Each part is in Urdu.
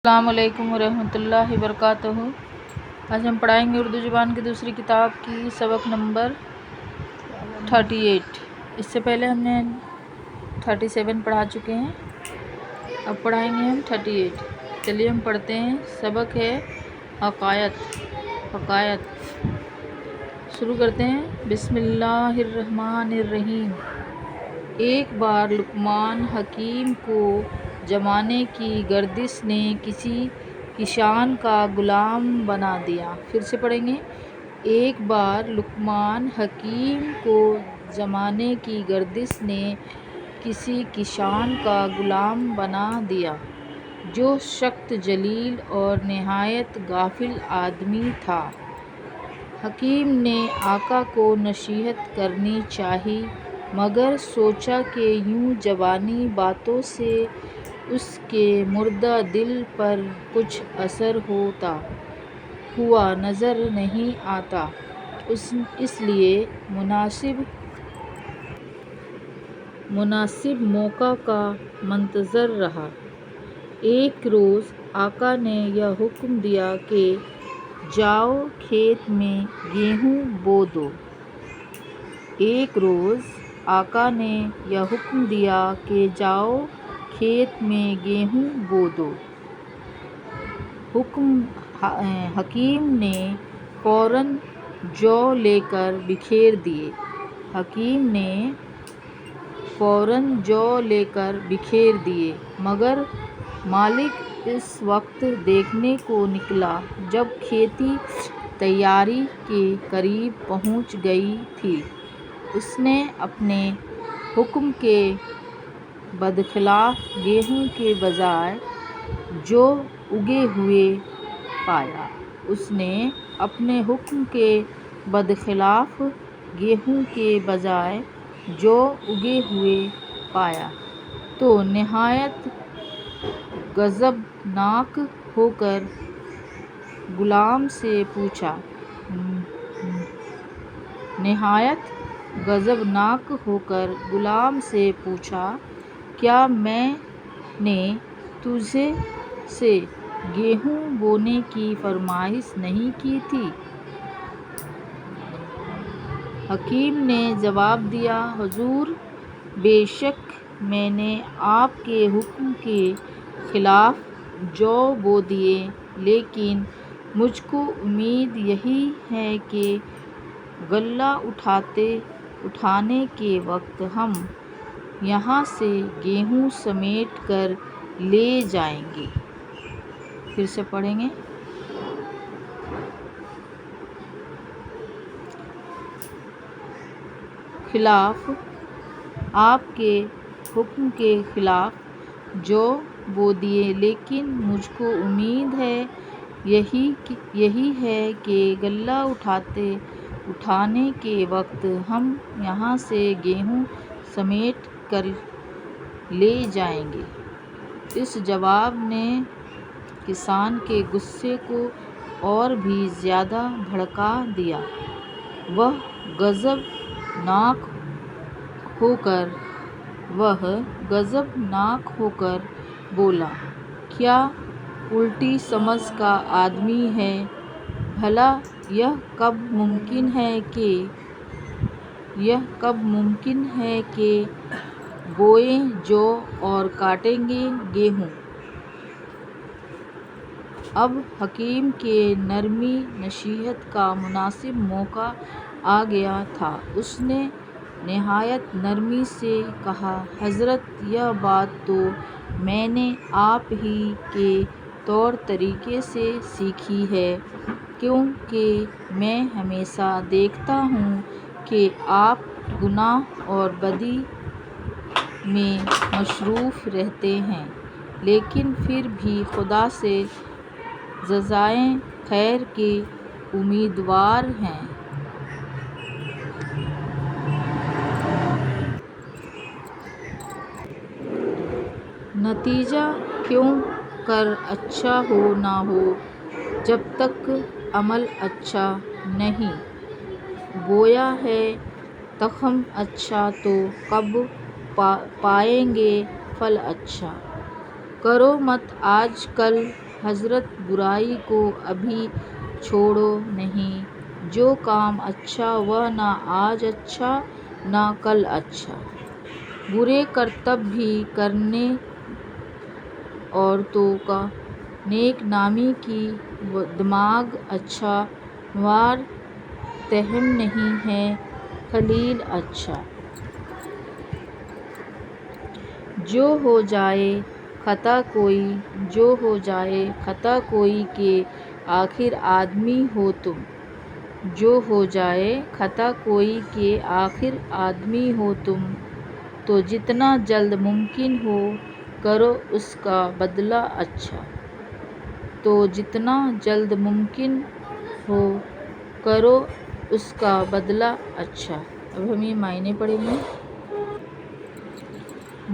السلام علیکم ورحمۃ اللہ وبرکاتہ۔ آج ہم پڑھائیں گے اردو زبان کی دوسری کتاب کی سبق نمبر 38۔ اس سے پہلے ہم نے 37 پڑھا چکے ہیں، اب پڑھائیں گے ہم 38۔ چلیے ہم پڑھتے ہیں۔ سبق ہے حکایت۔ شروع کرتے ہیں۔ بسم اللہ الرحمن الرحیم۔ ایک بار لقمان حکیم کو زمانے کی گردش نے کسی کسان کا غلام بنا دیا۔ پھر سے پڑھیں گے۔ ایک بار لقمان حکیم کو زمانے کی گردش نے کسی کسان کا غلام بنا دیا، جو سخت جلیل اور نہایت غافل آدمی تھا۔ حکیم نے آقا کو نصیحت کرنی چاہی، مگر سوچا کہ یوں زبانی باتوں سے اس کے مردہ دل پر کچھ اثر ہوتا ہوا نظر نہیں آتا، اس لیے مناسب موقع کا منتظر رہا۔ ایک روز آقا نے یہ حکم دیا کہ جاؤ کھیت میں گیہوں بو دو۔ ایک روز آقا نے یہ حکم دیا کہ جاؤ کھیت میں گیہوں بو دو۔ حکیم نے فوراً جو لے کر بکھیر دیے۔ مگر مالک اس وقت دیکھنے کو نکلا جب کھیتی تیاری کے قریب پہنچ گئی تھی۔ اس نے اپنے حکم کے بدخلاف گیہوں کے بجائے جو اگے ہوئے پایا تو نہایت غضبناک ہو کر غلام سے پوچھا، کیا میں نے تجھ سے گیہوں بونے کی فرمائش نہیں کی تھی؟ حکیم نے جواب دیا، حضور، بے شک میں نے آپ کے حکم کے خلاف جو بو دیے، لیکن مجھ کو امید یہی ہے کہ غلہ اٹھانے کے وقت ہم یہاں سے گیہوں سمیٹ کر لے جائیں گے۔ پھر سے پڑھیں گے۔ آپ کے حکم کے خلاف جو بو دیے، لیکن مجھ کو امید یہی ہے کہ غلہ اٹھانے کے وقت ہم یہاں سے گیہوں سمیٹ کر لے جائیں گے۔ اس جواب نے کسان کے غصے کو اور بھی زیادہ بھڑکا دیا۔ وہ غضبناک ہو کر بولا، کیا الٹی سمجھ کا آدمی ہے؟ بھلا یہ کب ممکن ہے کہ بوئیں جو اور کاٹیں گے گیہوں؟ اب حکیم کے نرمی نصیحت کا مناسب موقع آ گیا تھا۔ اس نے نہایت نرمی سے کہا، حضرت، یہ بات تو میں نے آپ ہی کے طور طریقے سے سیکھی ہے، کیونکہ میں ہمیشہ دیکھتا ہوں کہ آپ گناہ اور بدی میں مصروف رہتے ہیں، لیکن پھر بھی خدا سے جزائے خیر کے امیدوار ہیں۔ نتیجہ کیوں کر اچھا ہو نہ ہو، جب تک عمل اچھا نہیں بویا ہے، تخم اچھا تو کب پائیں گے پھل اچھا؟ کرو مت آج کل حضرت برائی کو ابھی چھوڑو نہیں، جو کام اچھا وہ نہ آج اچھا نہ کل اچھا، برے کرتب بھی کرنے عورتوں کا، نیک نامی کی دماغ اچھا، نوار تہم نہیں ہے خلیل اچھا، جو ہو جائے خطا کوئی، جو ہو جائے خطا کوئی کہ آخر آدمی ہو تم، جو ہو جائے خطا کوئی کہ آخر آدمی ہو تم، تو جتنا جلد ممکن ہو کرو اس کا بدلہ اچھا، تو جتنا جلد ممکن ہو کرو اس کا بدلہ اچھا۔ اب ہم یہ معنی پڑھیں گے۔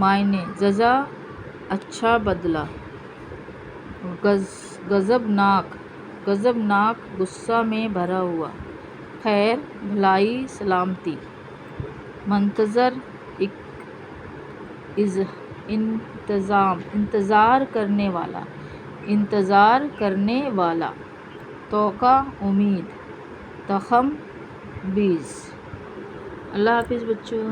معنی: جزا، اچھا بدلہ، غضبناک، غصہ میں بھرا ہوا، خیر، بھلائی، سلامتی، منتظر، انتظار کرنے والا، توقع، امید، تخم، بیج۔ اللہ حافظ بچوں۔